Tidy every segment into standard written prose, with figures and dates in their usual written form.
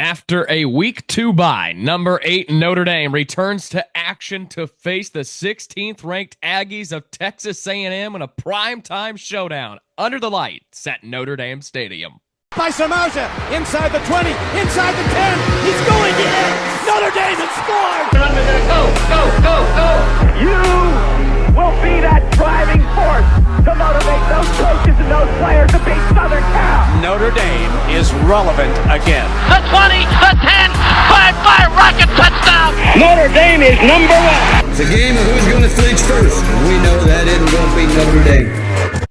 After a week 2 bye, number 8 Notre Dame returns to action to face the 16th ranked Aggies of Texas A&M in a primetime showdown under the lights at Notre Dame Stadium. By Samardzija, inside the 20, inside the 10, he's going in! Notre Dame has scored! Go! You will be that driving force to motivate those coaches and those players to beat Southern Cal! Notre Dame is relevant again. The 20, the 10, fire, rocket, touchdown! Notre Dame is number one! It's a game of who's going to flinch first. We know that isn't going to be Notre Dame.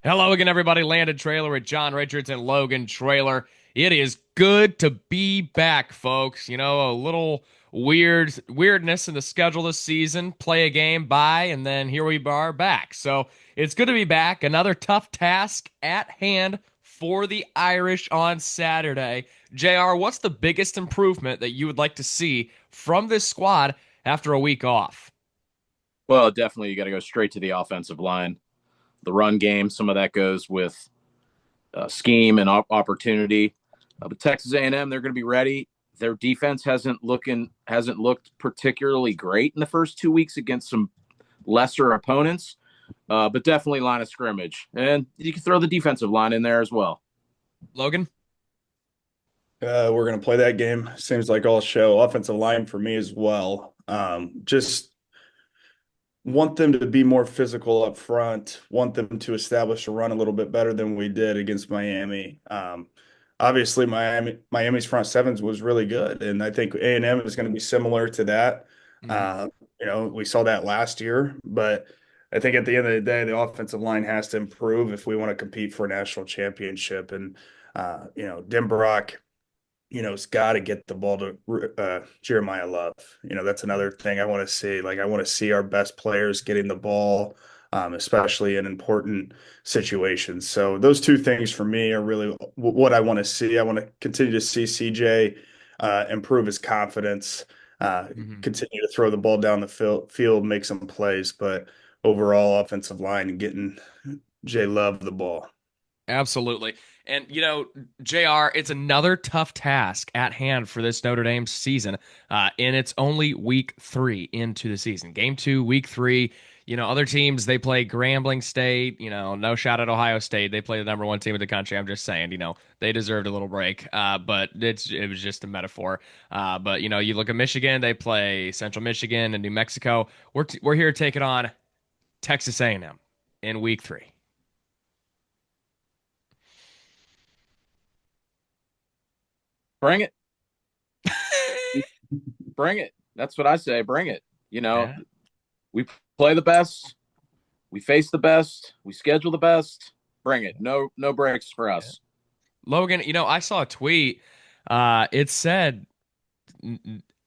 Hello again, everybody. Landon Trailer with John Richards and Logan Trailer. It is good to be back, folks. You know, a little weirdness in the schedule this season. Play a game, bye, and then here we are back. So it's good to be back. Another tough task at hand for the Irish on Saturday. JR, what's the biggest improvement that you would like to see from this squad after a week off? Well, definitely you got to go straight to the offensive line. The run game, some of that goes with scheme and opportunity. But Texas A&M, they're going to be ready. Their defense hasn't looked particularly great in the first 2 weeks against some lesser opponents, but definitely line of scrimmage. And you can throw the defensive line in there as well. Logan? We're going to play that game. Seems like all show. Offensive line for me as well. Just want them to be more physical up front, want them to establish a run a little bit better than we did against Miami. Obviously, Miami's front sevens was really good, and I think A&M is going to be similar to that. We saw that last year, but I think at the end of the day, the offensive line has to improve if we want to compete for a national championship. And, Denbrock, has got to get the ball to Jeremiah Love. That's another thing I want to see. I want to see our best players getting the ball, especially in important situations. So those two things for me are really what I want to see. I want to continue to see CJ improve his confidence, continue to throw the ball down the field, make some plays, but overall offensive line and getting Jay Love the ball. Absolutely. And, JR, it's another tough task at hand for this Notre Dame season. And it's only week 3 into the season. Game 2, week 3. Other teams, they play Grambling State. No shot at Ohio State. They play the number 1 team in the country. I'm just saying, they deserved a little break. But it was just a metaphor. But, you look at Michigan, they play Central Michigan and New Mexico. We're here taking on Texas A&M in week 3. Bring it. Bring it. That's what I say. Bring it. Yeah. We play the best. We face the best. We schedule the best. Bring it. No breaks for us. Logan, I saw a tweet. It said,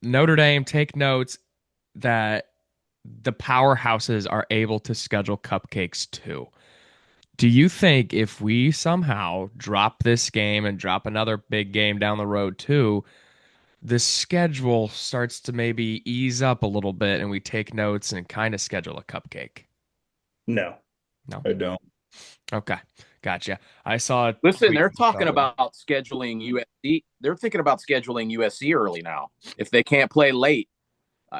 Notre Dame, take notes that the powerhouses are able to schedule cupcakes too. Do you think if we somehow drop this game and drop another big game down the road too, the schedule starts to maybe ease up a little bit and we take notes and kind of schedule a cupcake? No, I don't. Okay. Gotcha. I saw. Listen, they're talking about scheduling USC. They're thinking about scheduling USC early now. If they can't play late,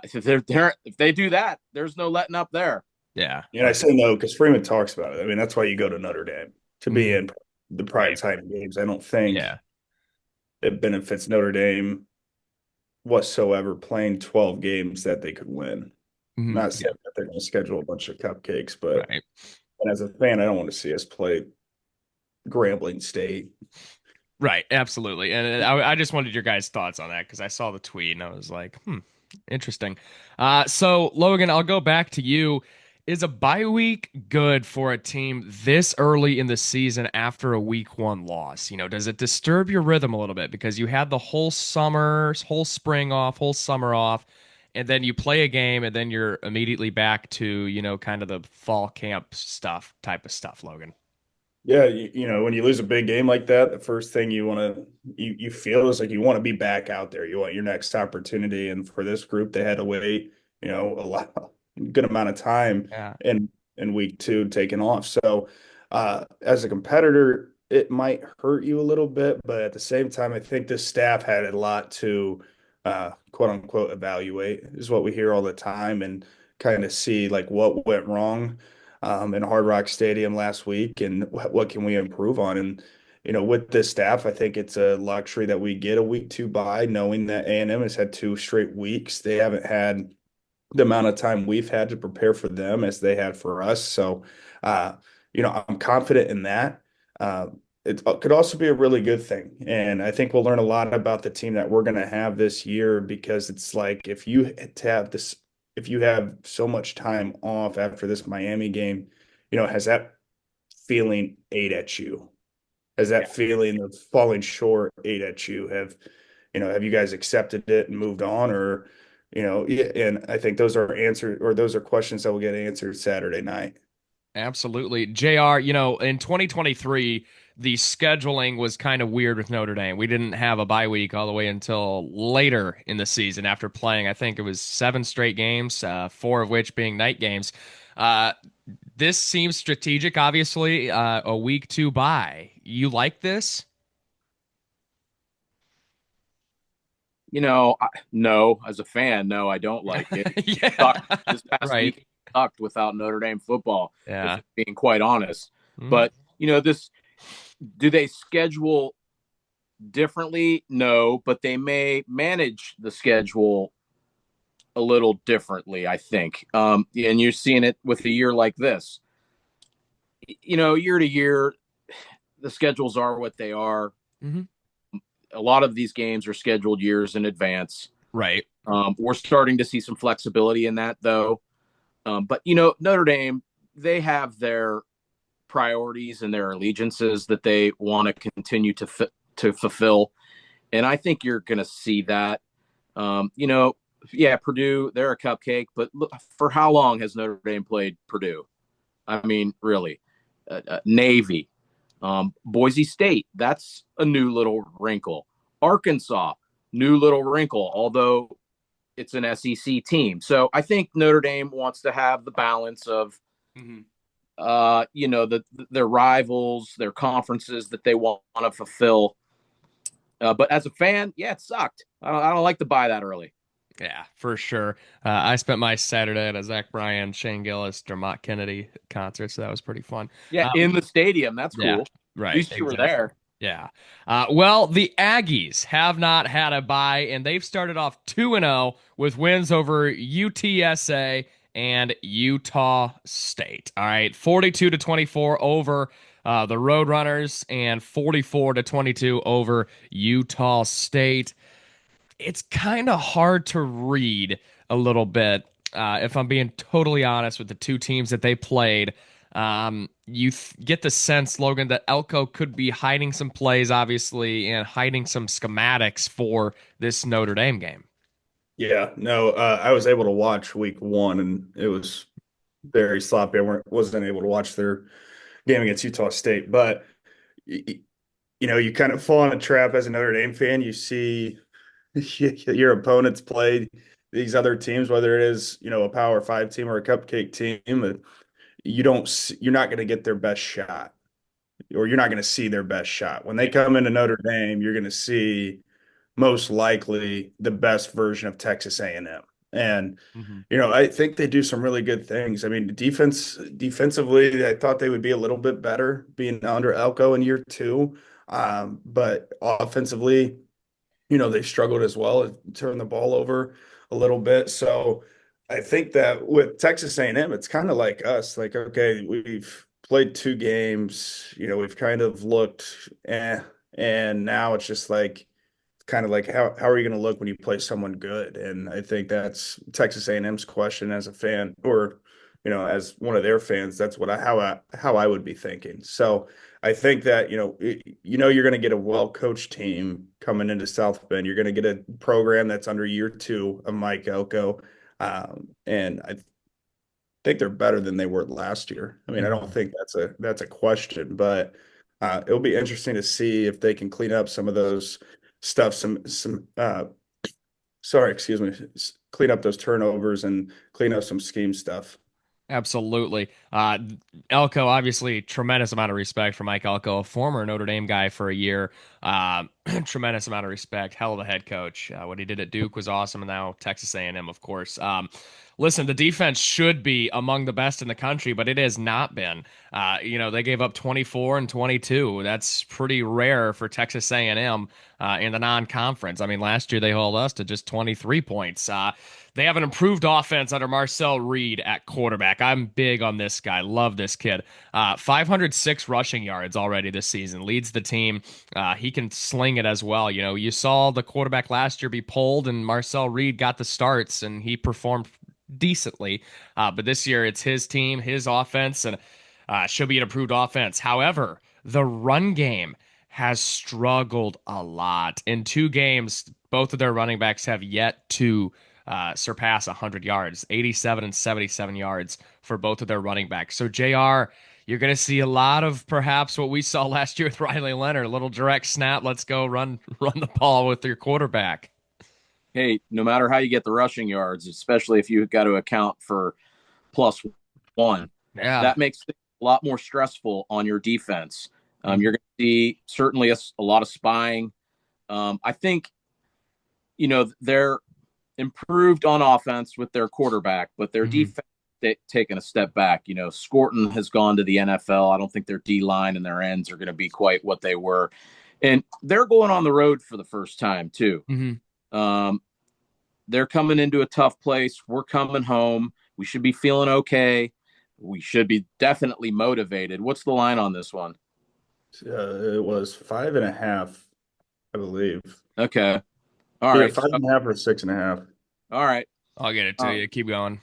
if they do that, there's no letting up there. Yeah. I say no because Freeman talks about it. I mean, that's why you go to Notre Dame to be in the prime time games. I don't think it benefits Notre Dame whatsoever playing 12 games that they could win. Not saying that they're going to schedule a bunch of cupcakes, but as a fan, I don't want to see us play Grambling State. Right. Absolutely. And I just wanted your guys' thoughts on that because I saw the tweet and I was like, interesting. So, Logan, I'll go back to you. Is a bye week good for a team this early in the season after a week 1 loss? Does it disturb your rhythm a little bit because you had the whole summer, whole spring off, whole summer off, and then you play a game and then you're immediately back to, kind of the fall camp type of stuff, Logan? Yeah, when you lose a big game like that, the first thing you feel is like you want to be back out there. You want your next opportunity, and for this group, they had to wait, a good amount of time in week 2 taking off. So as a competitor, it might hurt you a little bit, but at the same time, I think this staff had a lot to quote unquote evaluate, is what we hear all the time, and kind of see like what went wrong in Hard Rock Stadium last week and what can we improve on. And with this staff, I think it's a luxury that we get a week two bye, knowing that A&M has had 2 straight weeks. They haven't had the amount of time we've had to prepare for them as they had for us. So, uh, I'm confident in that. Uh, it could also be a really good thing. And I think we'll learn a lot about the team that we're going to have this year, because it's like if you have so much time off after this Miami game, has that feeling ate at you? Has that feeling of falling short ate at you? Have you guys accepted it and moved on, or, yeah, and I think those are questions that will get answered Saturday night. Absolutely. JR, in 2023, the scheduling was kind of weird with Notre Dame. We didn't have a bye week all the way until later in the season after playing, I think it was 7 straight games, 4 of which being night games. Uh, this seems strategic, obviously, a week two bye. You like this? No, as a fan, no, I don't like it. Yeah. This past Right. week sucked without Notre Dame football, if Yeah. I'm being quite honest. Mhm. But this do they schedule differently? No, but they may manage the schedule a little differently, I think. And you're seeing it with a year like this. Year to year, the schedules are what they are. Mhm. A lot of these games are scheduled years in advance. Right. We're starting to see some flexibility in that, though. But Notre Dame, they have their priorities and their allegiances that they want to continue to fulfill, and I think you're going to see that. Yeah, Purdue, they're a cupcake, but look, for how long has Notre Dame played Purdue? I mean, really, Navy, Boise State, that's a new little wrinkle. Arkansas, new little wrinkle, although it's an SEC team. So I think Notre Dame wants to have the balance of, Mhm. their rivals, their conferences that they want to fulfill. But as a fan, yeah, it sucked. I don't like to buy that early. Yeah, for sure. I spent my Saturday at a Zach Bryan, Shane Gillis, Dermot Kennedy concert, so that was pretty fun. Yeah, Um, in the stadium, that's yeah, cool. At right, least you were exactly. there. Yeah. Well, the Aggies have not had a bye, and they've started off 2-0 with wins over UTSA and Utah State. All right, 42-24 over the Roadrunners and 44-22 over Utah State. It's kind of hard to read a little bit, if I'm being totally honest with the two teams that they played. You get the sense, Logan, that Elko could be hiding some plays, obviously, and hiding some schematics for this Notre Dame game. Yeah, no, I was able to watch week one, and it was very sloppy. Wasn't able to watch their game against Utah State, but you kind of fall in a trap as a Notre Dame fan. You see your opponents play these other teams, whether it is a Power Five team or a cupcake team, but you're not going to get their best shot, or you're not going to see their best shot when they come into Notre Dame. You're going to see most likely the best version of Texas A&M. And Mhm. I think they do some really good things. I mean, defensively, I thought they would be a little bit better being under Elko in year two. But offensively, they struggled as well, turn the ball over a little bit. So I think that with Texas A&M, it's kind of like us. Like, okay, we've played 2 games, we've kind of looked, and now it's just like kind of like how are you going to look when you play someone good? And I think that's Texas A&M's question as a fan, or as one of their fans. That's how I would be thinking. So I think that you're going to get a well coached team coming into South Bend. You're going to get a program that's under year two of Mike Elko, and I think they're better than they were last year. I mean, I don't Mhm. think that's a question, but it'll be interesting to see if they can clean up some of those stuff, sorry, excuse me, clean up those turnovers and clean up some scheme stuff. Absolutely. Uh, Elko, obviously, tremendous amount of respect for Mike Elko, a former Notre Dame guy for a year. Tremendous amount of respect. Hell of a head coach. What he did at Duke was awesome, and now Texas A&M, of course. Listen, the defense should be among the best in the country, but it has not been. They gave up 24 and 22. That's pretty rare for Texas A&M in the non-conference. I mean, last year they held us to just 23 points. They have an improved offense under Marcel Reed at quarterback. I'm big on this guy. Love this kid. 506 rushing yards already this season. Leads the team. He can sling it as well. You know, you saw the quarterback last year be pulled, and Marcel Reed got the starts, and he performed decently. But this year, it's his team, his offense, and should be an improved offense. However, the run game has struggled a lot. In 2 games, both of their running backs have yet to surpass 100 yards, 87 and 77 yards for both of their running backs. So, JR, you're going to see a lot of perhaps what we saw last year with Riley Leonard, a little direct snap. Let's go run the ball with your quarterback. Hey, no matter how you get the rushing yards, especially if you've got to account for +1, Yeah. that makes things a lot more stressful on your defense. You're going to see certainly a lot of spying. I think, they're improved on offense with their quarterback, but their defense taken a step back. You know, Scorton has gone to the NFL. I don't think their D line and their ends are going to be quite what they were, and they're going on the road for the first time too. They're coming into a tough place. We're coming home. We should be feeling okay. We should be definitely motivated. What's the line on this one? It was 5.5, I believe. Okay. All Either right. 5.5 or 6.5. All right. I'll get it to you. Keep going.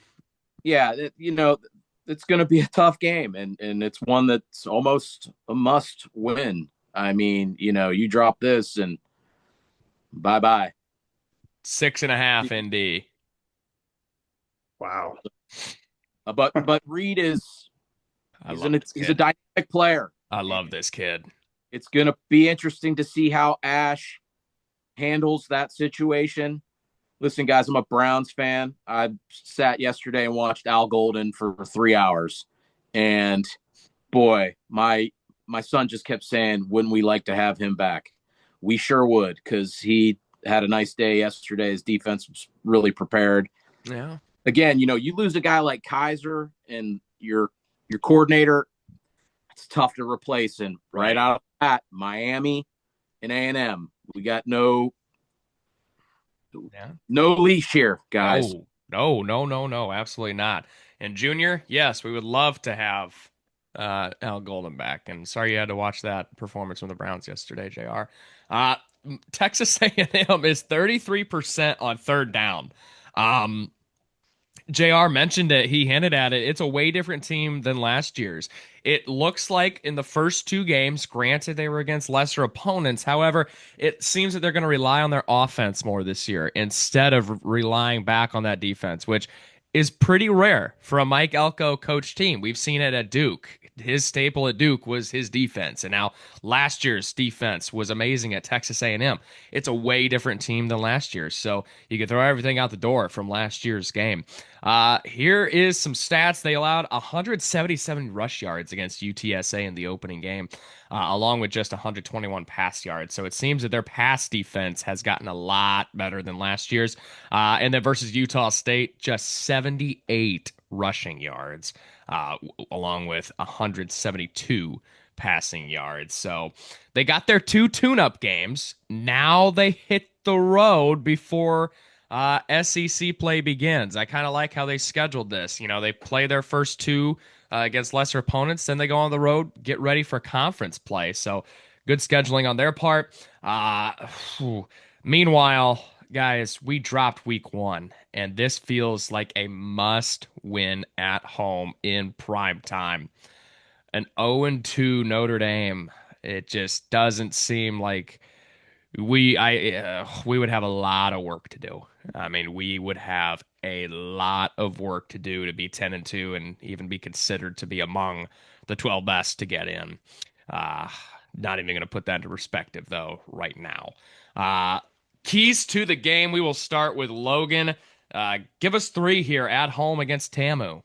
Yeah, it's going to be a tough game, and it's one that's almost a must win. I mean, you drop this and bye bye. 6.5 ND. Wow. But Reed he's a dynamic player. I love this kid. It's going to be interesting to see how Ash handles that situation. Listen, guys, I'm a Browns fan. I sat yesterday and watched Al Golden for 3 hours. And boy, my son just kept saying, wouldn't we like to have him back? We sure would, because he had a nice day yesterday. His defense was really prepared. Yeah. Again, you lose a guy like Kaiser and your coordinator, it's tough to replace him. Right out of that, Miami and A&M. We got no leash here, guys. No, absolutely not. And Junior, yes, we would love to have Al Golden back. And sorry you had to watch that performance from the Browns yesterday, JR. Texas A&M is 33% on third down. JR mentioned it. He hinted at it. It's a way different team than last year's. It looks like in the first 2 games, granted they were against lesser opponents. However, it seems that they're going to rely on their offense more this year instead of relying back on that defense, which is pretty rare for a Mike Elko coach team. We've seen it at Duke. His staple at Duke was his defense, and now last year's defense was amazing at Texas A&M. It's a way different team than last year, so you can throw everything out the door from last year's game. Here is some stats. They allowed 177 rush yards against UTSA in the opening game, along with just 121 pass yards. So it seems that their pass defense has gotten a lot better than last year's. And then versus Utah State, just 78 rushing yards, along with 172 passing yards. So they got their 2 tune-up games. Now they hit the road before SEC play begins. I kind of like how they scheduled this. They play their first 2 against lesser opponents, then they go on the road, get ready for conference play. So good scheduling on their part. Meanwhile, guys, we dropped week 1, and this feels like a must win at home in prime time. An 0-2 Notre Dame. It just doesn't seem like we would have a lot of work to do. I mean, we would have a lot of work to do to be 10-2 and even be considered to be among the 12 best to get in. Not even going to put that into perspective, though, right now. Keys to the game. We will start with Logan. Give us 3 here at home against TAMU.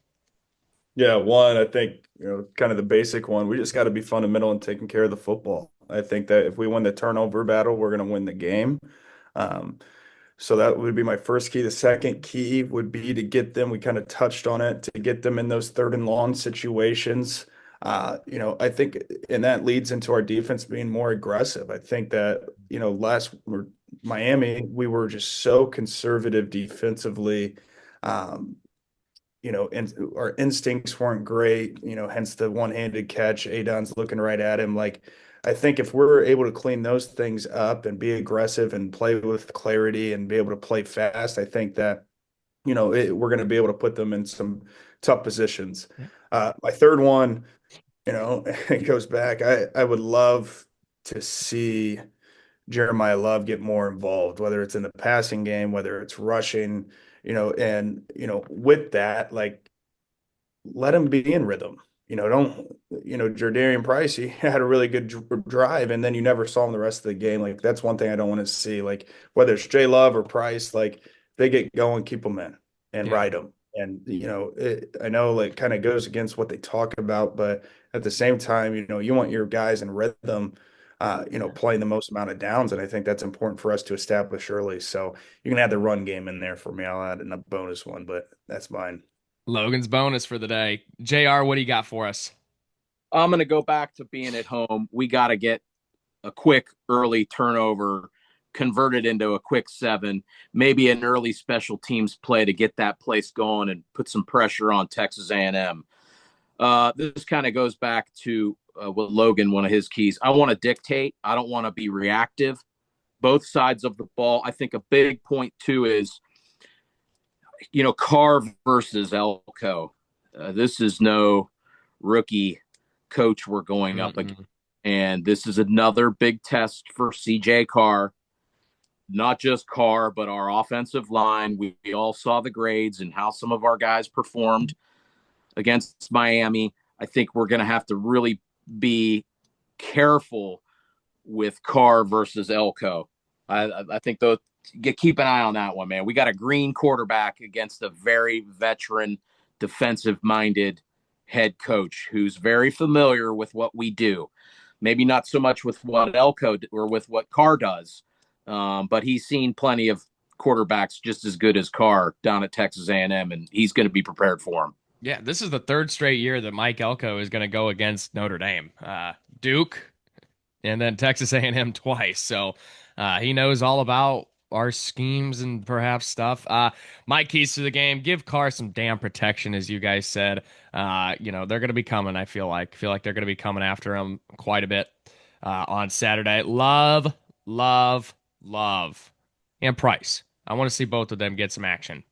Yeah, one, I think, kind of the basic one. We just got to be fundamental in taking care of the football. I think that if we win the turnover battle, we're going to win the game. Um, so that would be my first key. The second key would be to get them, we kind of touched on it, to get them in those third and long situations. I think, and that leads into our defense being more aggressive. I think that, Miami, we were just so conservative defensively. Um, and our instincts weren't great, hence the one-handed catch. Adon's looking right at him. Like, I think if we're able to clean those things up and be aggressive and play with clarity and be able to play fast, I think that, we're going to be able to put them in some tough positions. Yeah. My third one, it goes back. I would love to see Jeremiah Love get more involved, whether it's in the passing game, whether it's rushing, and with that, like, let him be in rhythm. Don't, Jordarian Price, he had a really good drive, and then you never saw him the rest of the game. Like, that's one thing I don't want to see. Like, whether it's Jay Love or Price, like, they get going, keep them in and Yeah. ride them. And, I know, like, kind of goes against what they talk about, but at the same time, you want your guys in rhythm, playing the most amount of downs. And I think that's important for us to establish early. So you can add the run game in there for me. I'll add in a bonus one, but that's mine. Logan's bonus for the day. JR, what do you got for us? I'm going to go back to being at home. We got to get a quick early turnover converted into a quick 7, maybe an early special teams play to get that place going and put some pressure on Texas A&M. This kind of goes back to what Logan, one of his keys. I want to dictate. I don't want to be reactive. Both sides of the ball. I think a big point too is, Carr versus Elko. This is no rookie coach we're going up against. And this is another big test for CJ Carr. Not just Carr, but our offensive line. We all saw the grades and how some of our guys performed against Miami. I think we're going to have to really be careful with Carr versus Elko. I think those, keep an eye on that one, man. We got a green quarterback against a very veteran, defensive-minded head coach who's very familiar with what we do. Maybe not so much with what Elko or with what Carr does, but he's seen plenty of quarterbacks just as good as Carr down at Texas A&M, and he's going to be prepared for him. Yeah, this is the third straight year that Mike Elko is going to go against Notre Dame, Duke, and then Texas A&M twice. So he knows all about our schemes and perhaps stuff. My keys to the game: give Carr some damn protection, as you guys said. They're going to be coming. I feel like they're going to be coming after him quite a bit on Saturday. Love, and Price. I want to see both of them get some action,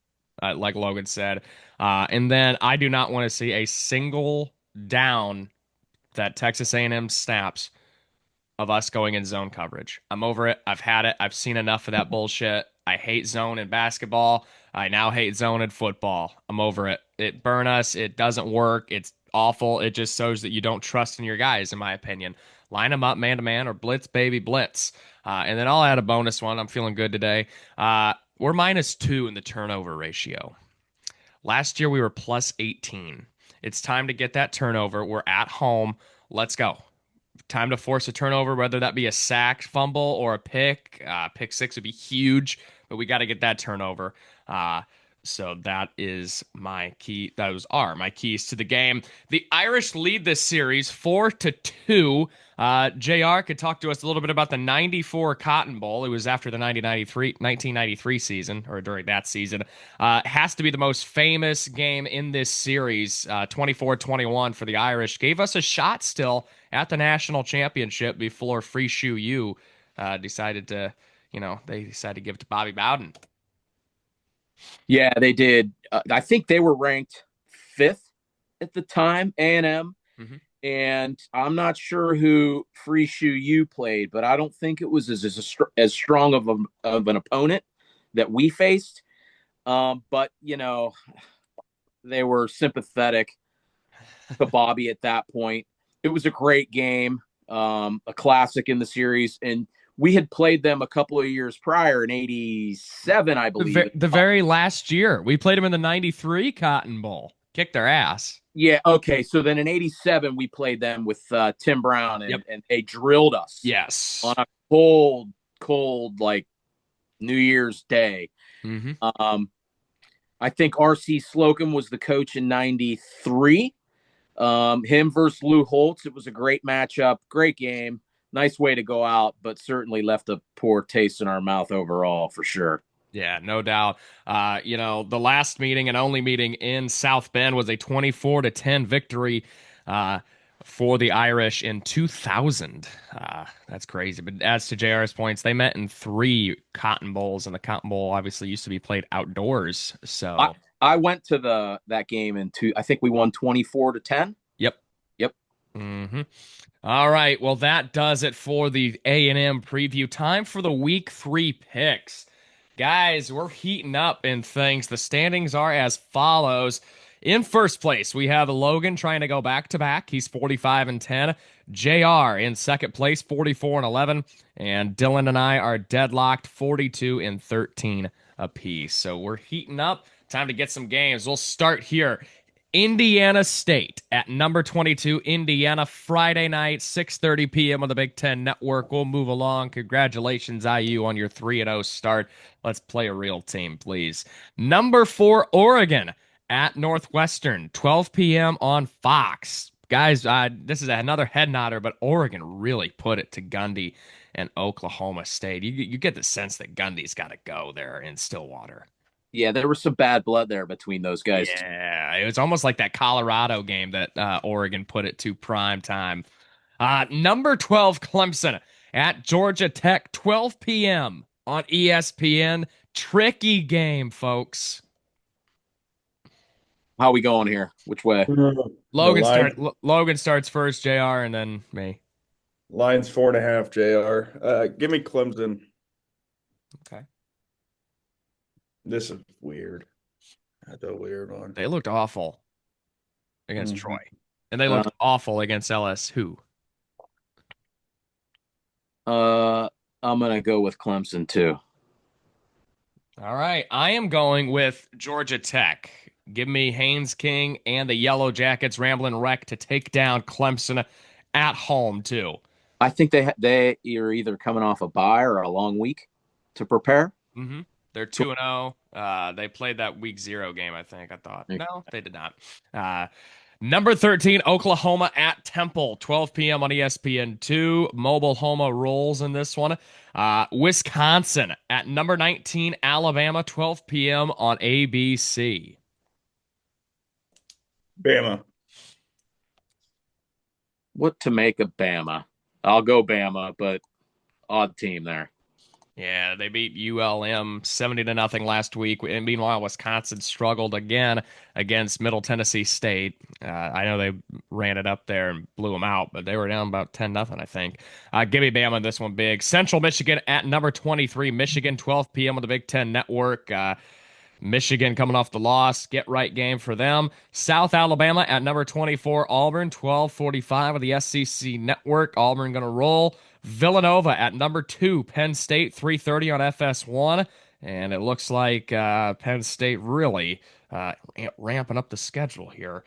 like Logan said. And then I do not want to see a single down that Texas A&M snaps of us going in zone coverage. I'm over it. I've had it. I've seen enough of that bullshit. I hate zone in basketball. I now hate zone in football. I'm over it. It burn us. It doesn't work. It's awful. It just shows that you don't trust in your guys, in my opinion. Line them up man to man or blitz, baby, blitz. And then I'll add a bonus one. I'm feeling good today. We're -2 in the turnover ratio. Last year we were +18. It's time to get that turnover. We're at home. Let's go. Time to force a turnover, whether that be a sack, fumble, or a pick. Pick 6 would be huge, but we got to get that turnover. So that is my key. Those are my keys to the game. The Irish lead this series 4-2. JR could talk to us a little bit about the 94 Cotton Bowl. It was after the 1993 season, or during that season. Has to be the most famous game in this series. 24-21 for the Irish. Gave us a shot still at the national championship before Free Shoe U decided to, they decided to give it to Bobby Bowden. Yeah, they did. I think they were ranked 5th at the time, A&M. Mm-hmm. And I'm not sure who Free Shoe U played, but I don't think it was as strong of an opponent that we faced. But, they were sympathetic to Bobby at that point. It was a great game, a classic in the series. And we had played them a couple of years prior in 87, I believe. The very last year. We played them in the 93 Cotton Bowl. Kicked their ass. Yeah. Okay. So then in '87 we played them with Tim Brown, Yep. and they drilled us on Yes. a cold like New Year's Day. Mm-hmm. Um, I think R.C. Slocum was the coach in '93. Him versus Lou Holtz. It was a great matchup, great game, nice way to go out, but certainly left a poor taste in our mouth overall for sure. Yeah, no doubt. The last meeting and only meeting in South Bend was a 24-10 victory uh, for the Irish in 2000. That's crazy. But as to JR's points, they met in three Cotton Bowls, and the Cotton Bowl obviously used to be played outdoors. I So, I went to that game in two. I think we won 24-10. yep. Yep. hmm All right. Well, that does it for the A&M preview. Time for the week 3 picks. Guys, we're heating up in things. The standings are as follows. In first place, we have Logan trying to go back to back. He's 45-10. JR in second place, 44-11. And Dylan and I are deadlocked, 42-13 apiece. So we're heating up. Time to get some games. We'll start here. Indiana State at number 22, Indiana, Friday night, 6:30 p.m. on the Big Ten Network. We'll move along. Congratulations, IU, on your 3-0 start. Let's play a real team, please. Number 4, Oregon at Northwestern, 12 p.m. on Fox. Guys, this is another head nodder, but Oregon really put it to Gundy and Oklahoma State. You get the sense that Gundy's got to go there in Stillwater. Yeah, there was some bad blood there between those guys. Yeah, it was almost like that Colorado game that Oregon put it to prime time. Number 12, Clemson at Georgia Tech, 12 p.m. on ESPN. Tricky game, folks. How we going here? Which way? Logan starts first, JR, and then me. Lions 4.5, JR. Give me Clemson. Okay. This is weird. That's a weird one. They looked awful against Mhm. Troy. And they looked awful against LSU. I'm gonna go with Clemson too. All right. I am going with Georgia Tech. Give me Haynes King and the Yellow Jackets, Ramblin' Wreck, to take down Clemson at home, too. I think they are either coming off a bye or a long week to prepare. Mm-hmm. They're 2-0. They played that week 0 game, I think. I thought. No, they did not. Number 13, Oklahoma at Temple, 12 p.m. on ESPN2. Mobile Homa rolls in this one. Wisconsin at number 19, Alabama, 12 p.m. on ABC. Bama. What to make of Bama? I'll go Bama, but odd team there. Yeah, they beat ULM 70-0 last week. And meanwhile, Wisconsin struggled again against Middle Tennessee State. I know they ran it up there and blew them out, but they were down about 10-0, I think. Give me Bama this one big. Central Michigan at number 23, Michigan, 12 p.m. on the Big Ten Network. Michigan coming off the loss. Get right game for them. South Alabama at number 24, Auburn, 12:45 on the SEC Network. Auburn going to roll. Villanova at number 2, Penn State, 3:30 on FS1. And it looks like Penn State really ramping up the schedule here.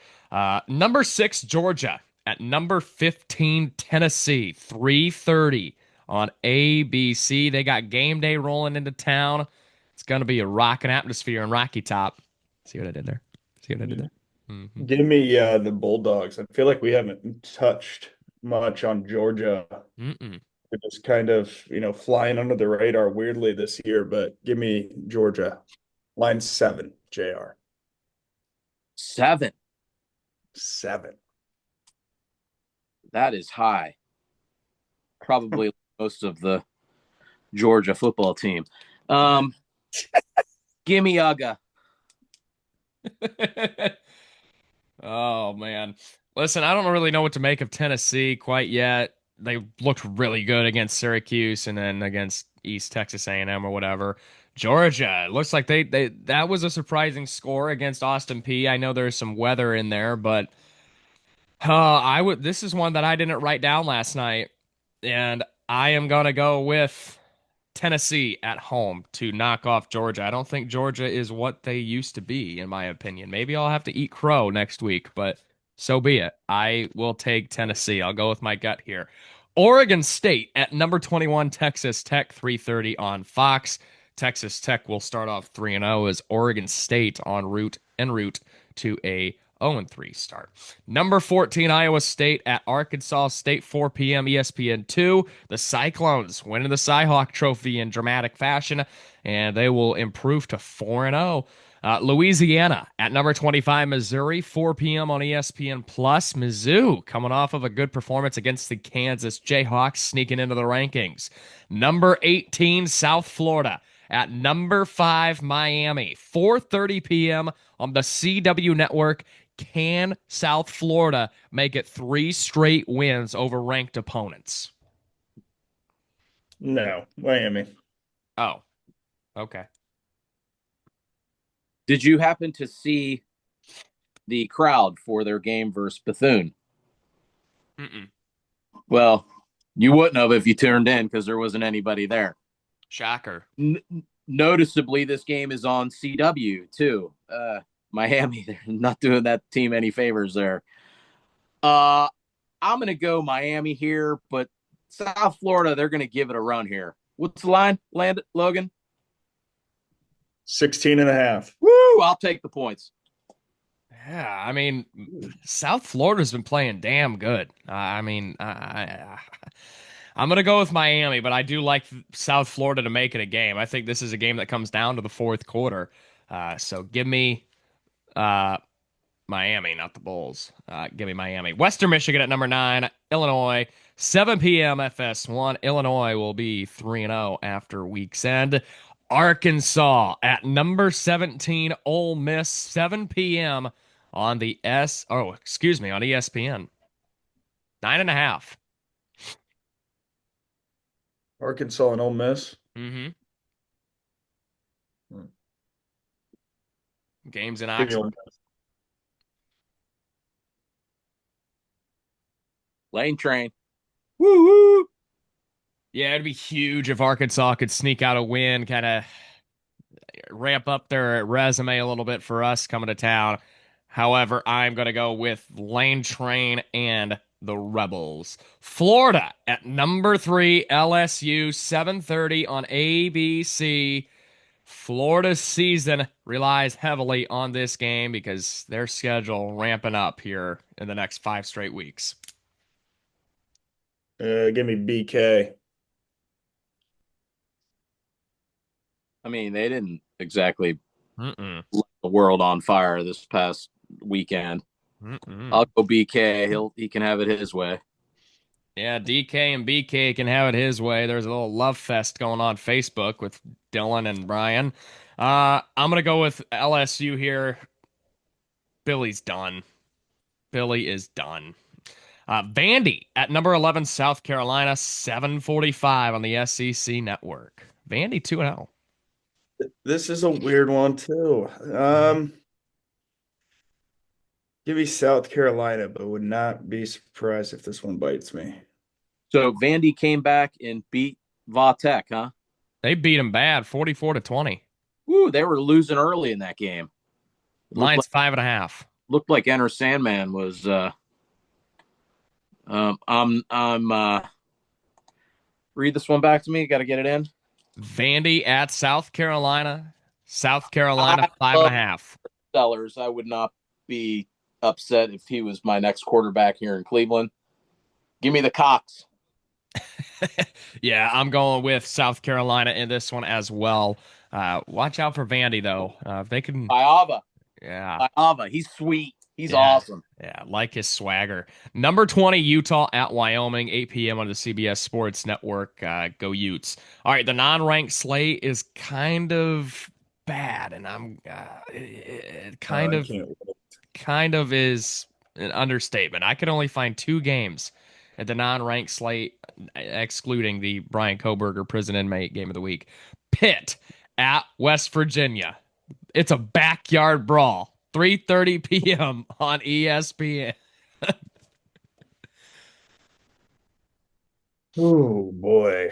Number 6, Georgia at number 15, Tennessee, 3:30 on ABC. They got game day rolling into town. It's going to be a rocking atmosphere in Rocky Top. See what I did there? See what I did there? Mm-hmm. Give me the Bulldogs. I feel like we haven't touched much on Georgia. Mm-mm. We're just kind of, flying under the radar weirdly this year, but give me Georgia. Line 7, JR. 7. 7. That is high. Probably most of the Georgia football team. Give me Uga. Oh, man. Listen, I don't really know what to make of Tennessee quite yet. They looked really good against Syracuse and then against East Texas A&M or whatever. Georgia, it looks like they that was a surprising score against Austin Peay. I know there's some weather in there, but this is one that I didn't write down last night, and I am gonna go with Tennessee at home to knock off Georgia. I don't think Georgia is what they used to be, in my opinion. Maybe I'll have to eat crow next week, but So be it. I will take Tennessee. I'll go with my gut here. Oregon State at number 21, Texas Tech, 3:30 on Fox. Texas Tech will start off 3-0 as Oregon State en route to a 0-3 start. Number 14, Iowa State at Arkansas State, 4 p.m. ESPN2. The Cyclones winning the Cyhawk Trophy in dramatic fashion, and they will improve to 4-0. Louisiana at number 25, Missouri, 4 p.m. on ESPN Plus. Mizzou coming off of a good performance against the Kansas Jayhawks, sneaking into the rankings. Number 18, South Florida at number 5, Miami, 4:30 p.m. on the CW network. Can South Florida make it 3 straight wins over ranked opponents? No, Miami. Oh, okay. Did you happen to see the crowd for their game versus Bethune? Mm-mm. Well, you wouldn't have if you turned in because there wasn't anybody there. Shocker. Noticeably, this game is on CW too. Miami, they're not doing that team any favors there. I'm going to go Miami here, but South Florida, they're going to give it a run here. What's the line, Logan? 16.5. Woo! I'll take the points. Yeah, I mean, South Florida's been playing damn good. I'm gonna go with Miami, but I do like South Florida to make it a game. I think this is a game that comes down to the fourth quarter. So give me Miami, not the Bulls. Give me Miami. Western Michigan at number 9, Illinois, 7 p.m. FS1. Illinois will be 3-0 after week's end. Arkansas at number 17, Ole Miss, 7 p.m. on the on ESPN. 9.5. Arkansas and Ole Miss. Mm-hmm. Games in Give me Ole Oxford. Miss. Lane train. Woo woo. Yeah, it'd be huge if Arkansas could sneak out a win, kind of ramp up their resume a little bit for us coming to town. However, I'm going to go with Lane Train and the Rebels. Florida at number 3, LSU, 7:30 on ABC. Florida's season relies heavily on this game because their schedule ramping up here in the next 5 straight weeks. Give me BK. I mean, they didn't exactly Mm-mm. light the world on fire this past weekend. Mm-mm. I'll go BK. He can have it his way. Yeah, DK and BK can have it his way. There's a little love fest going on Facebook with Dylan and Brian. I'm gonna go with LSU here. Billy's done. Billy is done. Vandy at number 11, South Carolina, 7:45 on the SEC network. Vandy 2-0. This is a weird one too. Give me South Carolina, but would not be surprised if this one bites me. So Vandy came back and beat Va Tech, huh? They beat him bad, 44-20. Woo, they were losing early in that game. Line's 5.5. Looked like Enter Sandman was read this one back to me. Got to get it in. Vandy at South Carolina. South Carolina 5.5. Sellers. I would not be upset if he was my next quarterback here in Cleveland. Give me the Cox. Yeah, I'm going with South Carolina in this one as well. Watch out for Vandy though. If they can, Iava. yeah, Iava. He's sweet. He's yeah, awesome. yeah, like his swagger. Number 20, Utah at Wyoming, 8 p.m. on the CBS Sports Network. Go Utes! All right, the non-ranked slate is kind of bad, and I'm it kind I of can't wait. kind of is an understatement. I could only find 2 games at the non-ranked slate, excluding the Brian Koberger prison inmate game of the week. Pitt at West Virginia. It's a backyard brawl. 3:30 p.m. on ESPN. Oh boy.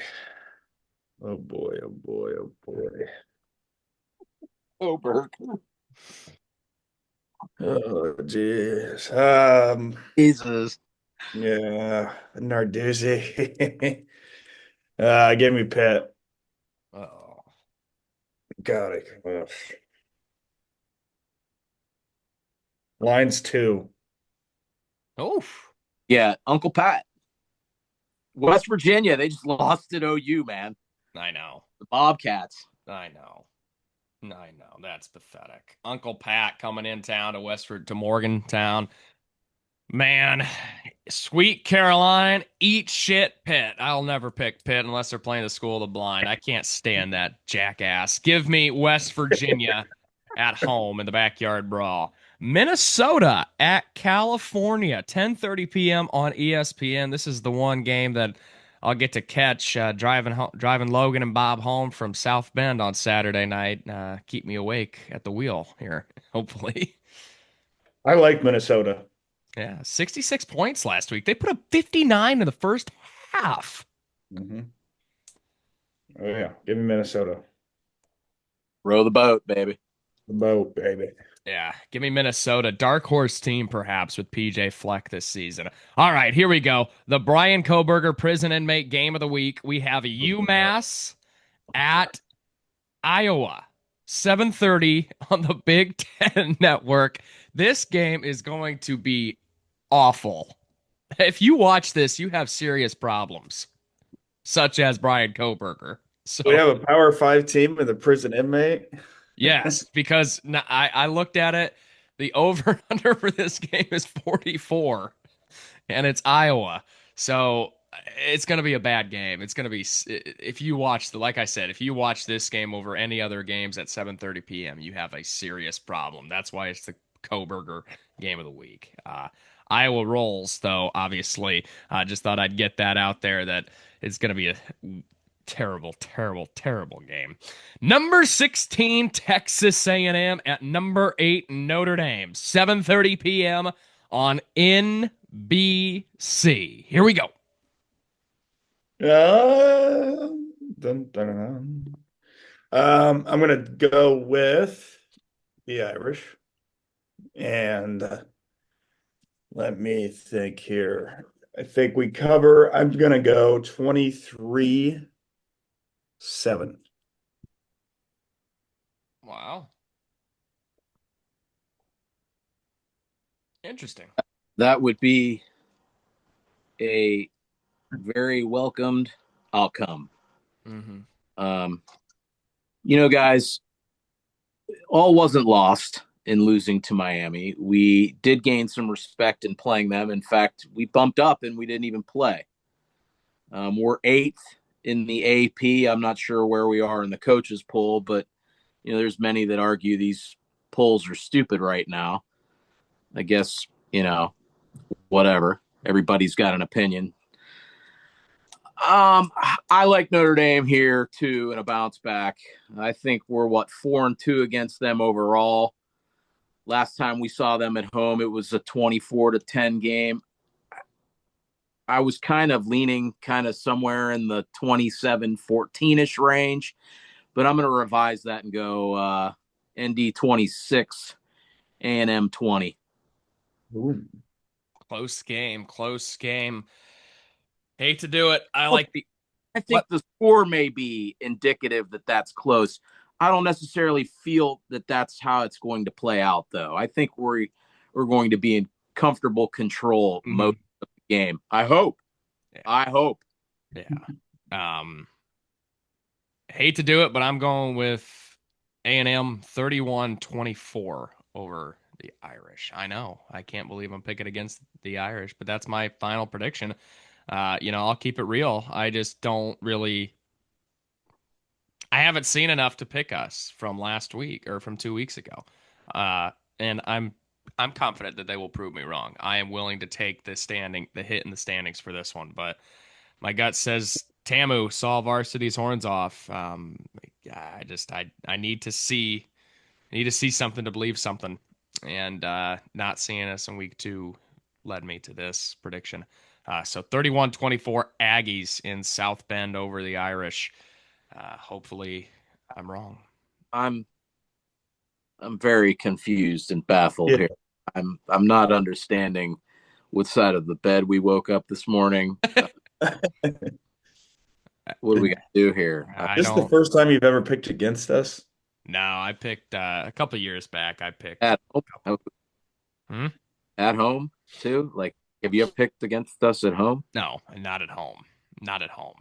Oh boy. Oh boy. Oh boy. Koberg. Oh, jeez. Jesus. Yeah, Narduzzi. Give me Pitt. Oh. Got it. Ugh. Lines 2. Oof. Yeah, Uncle Pat. West Virginia, they just lost at OU, man. I know. The Bobcats. I know. I know. That's pathetic. Uncle Pat coming in town to Westford to Morgantown. Man, Sweet Caroline, eat shit, Pitt. I'll never pick Pitt unless they're playing the School of the Blind. I can't stand that jackass. Give me West Virginia at home in the backyard brawl. Minnesota at California, 10:30 p.m. on ESPN. This is the one game that I'll get to catch driving Logan and Bob home from South Bend on Saturday night. Keep me awake at the wheel here, hopefully. I like Minnesota. Yeah, 66 points last week. They put up 59 in the first half. Hmm. Oh, yeah. Give me Minnesota. Row the boat, baby. The boat, baby. Yeah, give me Minnesota. Dark horse team, perhaps, with PJ Fleck this season. All right, here we go. The Brian Koberger prison inmate game of the week. We have UMass at Iowa. 7:30 on the Big Ten Network. This game is going to be awful. If you watch this, you have serious problems, such as Brian Koberger. We So, have a Power 5 team and the prison inmate. yes, because I looked at it. The over under for this game is 44, and it's Iowa. So it's going to be a bad game. It's going to be, if you watch like I said, if you watch this game over any other games at 7:30 p.m., you have a serious problem. That's why it's the Koberger game of the week. Iowa rolls, though, obviously. I just thought I'd get that out there that it's going to be a terrible, terrible, terrible game. Number 16, Texas A&M at number 8, Notre Dame. 7:30 p.m. on NBC. Here we go. Dun, dun, dun. I'm gonna go with the Irish, and let me think here. I think we cover. I'm gonna go 23-7. Wow. Interesting. That would be a very welcomed outcome. Mm-hmm. Um, guys, all wasn't lost in losing to Miami. We did gain some respect in playing them. In fact, we bumped up and we didn't even play. We're 8th in the AP. I'm not sure where we are in the coaches poll, but there's many that argue these polls are stupid right now. I guess, whatever. Everybody's got an opinion. I like Notre Dame here too in a bounce back. I think we're 4-2 against them overall. Last time we saw them at home, it was a 24-10 game. I was kind of leaning somewhere in the 27-14-ish range, but I'm going to revise that and go ND 26, A&M 20. Ooh. Close game. Close game. Hate to do it. I like the. I think the score may be indicative that that's close. I don't necessarily feel that that's how it's going to play out, though. I think we're going to be in comfortable control most of the game. I hope. Yeah. I hope. Yeah. Hate to do it, but I'm going with A&M 31-24 over the Irish. I know. I can't believe I'm picking against the Irish, but that's my final prediction. I'll keep it real. I just don't really. I haven't seen enough to pick us from last week or from 2 weeks ago, and I'm confident that they will prove me wrong. I am willing to take the hit in the standings for this one, but my gut says Tamu saw varsity's horns off. I need to see something to believe something, and not seeing us in week 2 led me to this prediction. So 31-24 Aggies in South Bend over the Irish. Hopefully I'm wrong. I'm very confused and baffled Yeah. here. I'm not understanding what side of the bed we woke up this morning. What do we got to do here? I This is the don't. first time you've ever picked against us. No, I picked a couple years back. I picked. At home, Hmm? at home too. Like, have you ever picked against us at home? No, not at home. Not at home.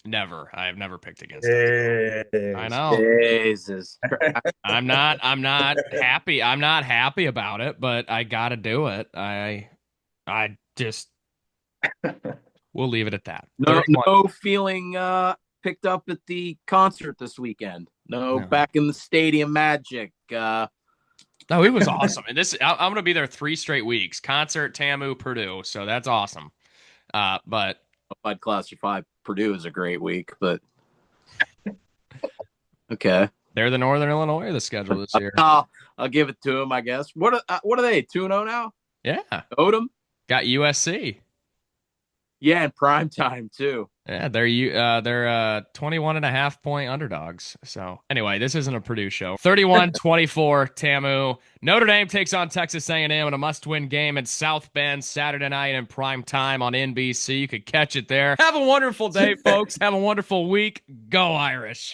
Never. I have never picked against us. I Yes. know. Jesus. I'm not happy. I'm not happy about it, but I gotta do it. I just we'll leave it at that. No, 31. no feeling picked up at the concert this weekend. No, No. back in the stadium magic. No, it was awesome. And I'm gonna be there 3 straight weeks. Concert, Tamu, Purdue. So that's awesome. But I'd classify Purdue as a great week, but okay. they're the Northern Illinois of the schedule this year. I'll give it to them, I guess. What are they? 2-0 now? Yeah. Odom? Got USC. Yeah, in prime time too. Yeah, they're 21 and a half point underdogs. So anyway, this isn't a Purdue show. 31-24, Tamu. Notre Dame takes on Texas A&M in a must-win game in South Bend Saturday night in prime time on NBC. You could catch it there. Have a wonderful day, folks. Have a wonderful week. Go Irish.